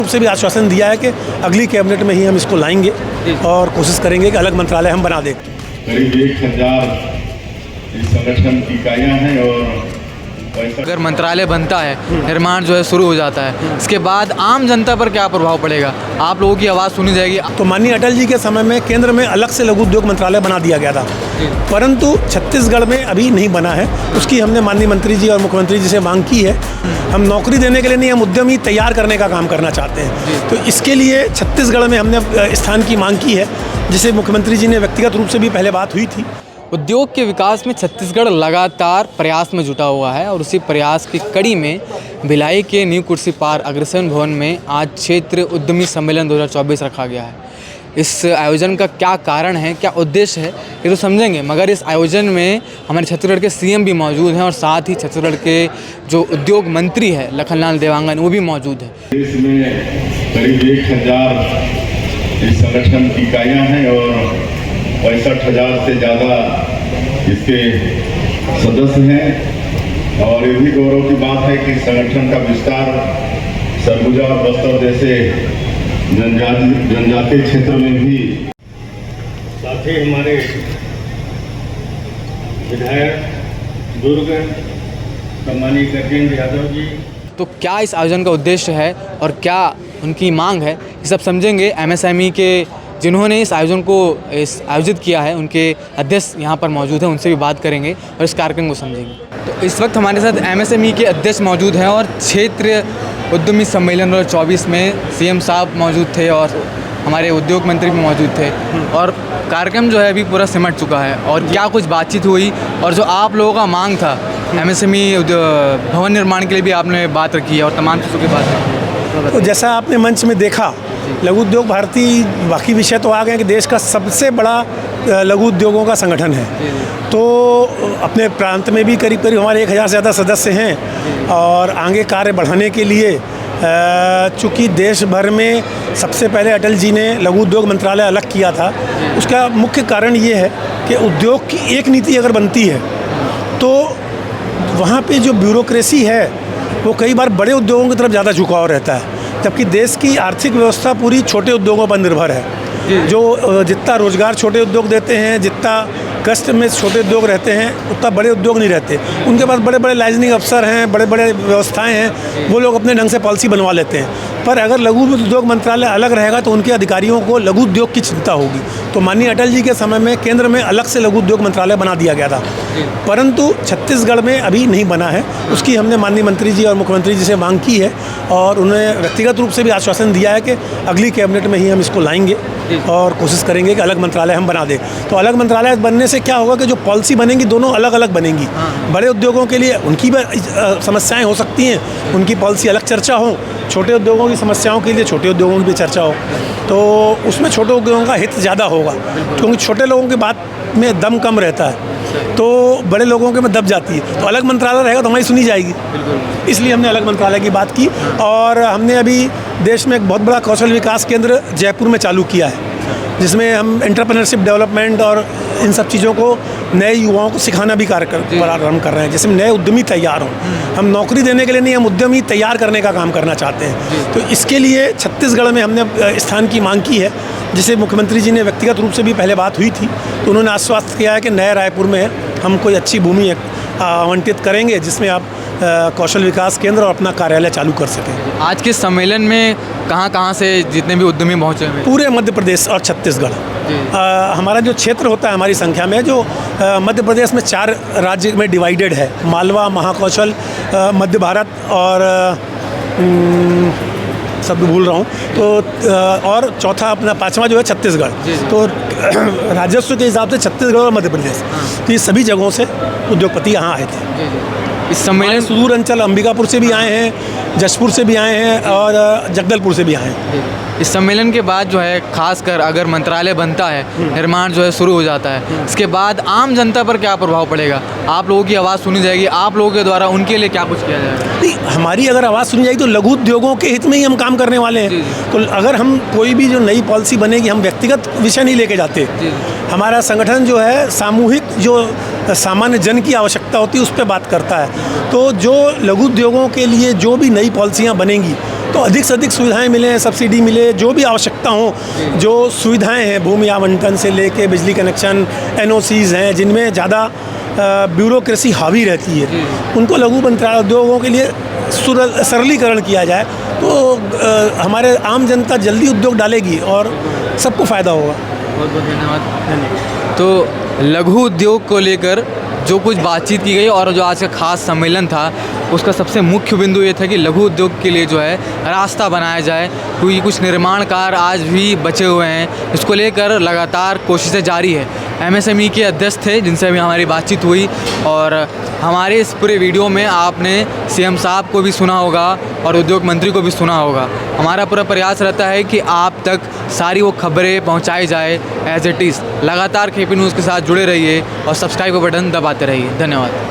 रूप से भी आश्वासन दिया है कि अगली कैबिनेट में ही हम इसको लाएंगे और कोशिश करेंगे कि अलग मंत्रालय हम बना दें। करीब 1000 इस संगठन की इकाइयाँ हैं और अगर मंत्रालय बनता है, निर्माण जो है शुरू हो जाता है, इसके बाद आम जनता पर क्या प्रभाव पड़ेगा? आप लोगों की आवाज़ सुनी जाएगी। तो माननीय अटल जी के समय में केंद्र में अलग से लघु उद्योग मंत्रालय बना दिया गया था, परंतु छत्तीसगढ़ में अभी नहीं बना है। उसकी हमने माननीय मंत्री जी और मुख्यमंत्री जी से मांग की है। हम नौकरी देने के लिए नहीं, हम उद्यमी तैयार करने का काम करना चाहते हैं। तो इसके लिए छत्तीसगढ़ में हमने स्थान की मांग की है, जिसे मुख्यमंत्री जी ने व्यक्तिगत रूप से भी पहले बात हुई थी। उद्योग के विकास में छत्तीसगढ़ लगातार प्रयास में जुटा हुआ है और उसी प्रयास की कड़ी में भिलाई के न्यू कुर्सी पार अग्रसेन भवन में आज क्षेत्र उद्यमी सम्मेलन 2024 रखा गया है। इस आयोजन का क्या कारण है, क्या उद्देश्य है, ये तो समझेंगे, मगर इस आयोजन में हमारे छत्तीसगढ़ के सीएम भी मौजूद हैं और साथ ही छत्तीसगढ़ के जो उद्योग मंत्री है लखनलाल देवांगन, वो भी मौजूद है। देश में करीब 1000 इस संगठन की इकाइयाँ हैं और 65,000 से ज़्यादा इसके सदस्य हैं। और ये भी गौरव की बात है कि संगठन का विस्तार सरगुजा और बस्तर जैसे जनजातीय क्षेत्र में भी। साथ ही हमारे विधायक दुर्ग सम्मानीय गजेंद्र यादव जी। तो क्या इस आयोजन का उद्देश्य है और क्या उनकी मांग है, ये सब समझेंगे। एमएसएमई के जिन्होंने इस आयोजन को आयोजित किया है, उनके अध्यक्ष यहाँ पर मौजूद हैं, उनसे भी बात करेंगे और इस कार्यक्रम को समझेंगे। तो इस वक्त हमारे साथ एमएसएमई के अध्यक्ष मौजूद हैं और क्षेत्र उद्यमी सम्मेलन 2024 में सीएम साहब मौजूद थे और हमारे उद्योग मंत्री भी मौजूद थे और कार्यक्रम जो है अभी पूरा सिमट चुका है। और क्या कुछ बातचीत हुई और जो आप लोगों का मांग था एमएसएमई भवन निर्माण के लिए भी आपने बात रखी है और तमाम चीज़ों की बात रखी है। तो जैसा आपने मंच में देखा, लघु उद्योग भारती, बाकी विषय तो आ गए कि देश का सबसे बड़ा लघु उद्योगों का संगठन है। तो अपने प्रांत में भी करीब करीब हमारे 1000 से ज़्यादा सदस्य हैं और आगे कार्य बढ़ाने के लिए चूँकि देश भर में सबसे पहले अटल जी ने लघु उद्योग मंत्रालय अलग किया था, उसका मुख्य कारण ये है कि उद्योग की एक नीति अगर बनती है तो वहाँ पे जो ब्यूरोक्रेसी है वो कई बार बड़े उद्योगों की तरफ ज़्यादा झुकाव रहता है, जबकि देश की आर्थिक व्यवस्था पूरी छोटे उद्योगों पर निर्भर है। जो जितना रोजगार छोटे उद्योग देते हैं, जितना कष्ट में छोटे उद्योग रहते हैं, उतना बड़े उद्योग नहीं रहते। उनके पास बड़े बड़े लाइसेंसिंग अफसर हैं, बड़े बड़े व्यवस्थाएं हैं, वो लोग अपने ढंग से पॉलिसी बनवा लेते हैं। पर अगर लघु उद्योग मंत्रालय अलग रहेगा तो उनके अधिकारियों को लघु उद्योग की चिंता होगी। तो माननीय अटल जी के समय में केंद्र में अलग से लघु उद्योग मंत्रालय बना दिया गया था, परंतु छत्तीसगढ़ में अभी नहीं बना है। उसकी हमने माननीय मंत्री जी और मुख्यमंत्री जी से मांग की है और उन्हें व्यक्तिगत रूप से भी आश्वासन दिया है कि अगली कैबिनेट में ही हम इसको लाएंगे और कोशिश करेंगे कि अलग मंत्रालय हम बना दें। तो अलग मंत्रालय बनने से क्या होगा कि जो पॉलिसी बनेंगी दोनों अलग अलग बनेंगी। बड़े उद्योगों के लिए उनकी भी समस्याएं हो सकती हैं, उनकी पॉलिसी अलग चर्चा हो, छोटे उद्योगों की समस्याओं के लिए छोटे उद्योगों की भी चर्चा हो, तो उसमें छोटे उद्योगों का हित ज़्यादा होगा, क्योंकि छोटे लोगों की बात में दम कम रहता है तो बड़े लोगों के में दब जाती है। तो अलग मंत्रालय रहेगा तो हमारी सुनी जाएगी, इसलिए हमने अलग मंत्रालय की बात की। और हमने अभी देश में एक बहुत बड़ा कौशल विकास केंद्र जयपुर में चालू किया है, जिसमें हम एंटरप्रेन्योरशिप डेवलपमेंट और इन सब चीज़ों को नए युवाओं को सिखाना भी प्रारंभ कर रहे हैं, जिसमें नए उद्यमी तैयार हों। हम नौकरी देने के लिए नहीं, हम उद्यमी तैयार करने का काम करना चाहते हैं। तो इसके लिए छत्तीसगढ़ में हमने स्थान की मांग की है, जिसे मुख्यमंत्री जी ने व्यक्तिगत रूप से भी पहले बात हुई थी। तो उन्होंने आश्वस्त किया है कि नए रायपुर में हम कोई अच्छी भूमि आवंटित करेंगे जिसमें आप कौशल विकास केंद्र और अपना कार्यालय चालू कर सकें। आज के सम्मेलन में कहाँ से जितने भी उद्यमी पहुँचे हुए? पूरे मध्य प्रदेश और छत्तीसगढ़। हमारा जो क्षेत्र होता है हमारी संख्या में, जो मध्य प्रदेश में 4 राज्य में डिवाइडेड है, मालवा, महाकौशल, मध्य भारत और सब भूल रहा हूँ, तो और चौथा अपना 5वां जो है छत्तीसगढ़। तो राजस्व के हिसाब से छत्तीसगढ़ और मध्य प्रदेश, तो ये सभी जगहों से उद्योगपति यहाँ आए थे। इस सम्मेलन सुदूर अंचल अंबिकापुर से भी आए हैं, जशपुर से भी आए हैं और जगदलपुर से भी आए हैं। इस सम्मेलन के बाद जो है खासकर अगर मंत्रालय बनता है, निर्माण जो है शुरू हो जाता है, इसके बाद आम जनता पर क्या प्रभाव पड़ेगा? आप लोगों की आवाज़ सुनी जाएगी, आप लोगों के द्वारा उनके लिए क्या कुछ किया जाएगा? नहीं, हमारी अगर आवाज़ सुनी जाएगी तो लघु उद्योगों के हित में ही हम काम करने वाले हैं। तो अगर हम कोई भी जो नई पॉलिसी बनेगी, हम व्यक्तिगत विषय नहीं लेके जाते। हमारा संगठन जो है सामूहिक, जो सामान्य जन की आवश्यकता होती है उस पर बात करता है। तो जो लघु उद्योगों के लिए जो भी नई पॉलिसियाँ बनेंगी तो अधिक से अधिक सुविधाएं मिलें, सब्सिडी मिले, जो भी आवश्यकता हो, जो सुविधाएं हैं भूमि आवंटन से लेके बिजली कनेक्शन, एनओसीज़ हैं जिनमें ज़्यादा ब्यूरोक्रेसी हावी रहती है, उनको लघु उद्योगों के लिए सरलीकरण किया जाए तो हमारे आम जनता जल्दी उद्योग डालेगी और सबको फ़ायदा होगा। बहुत बहुत धन्यवाद। तो लघु उद्योग को लेकर जो कुछ बातचीत की गई और जो आज का खास सम्मेलन था उसका सबसे मुख्य बिंदु ये था कि लघु उद्योग के लिए जो है रास्ता बनाया जाए, क्योंकि कुछ निर्माण कार्य आज भी बचे हुए हैं, इसको लेकर लगातार कोशिशें जारी है। एमएसएमई के अध्यक्ष थे जिनसे अभी हमारी बातचीत हुई और हमारे इस पूरे वीडियो में आपने सीएम साहब को भी सुना होगा और उद्योग मंत्री को भी सुना होगा। हमारा पूरा प्रयास रहता है कि आप तक सारी वो खबरें पहुंचाई जाए एज इट इज़। लगातार KP न्यूज़ के साथ जुड़े रहिए और सब्सक्राइब का बटन दबाते रहिए। धन्यवाद।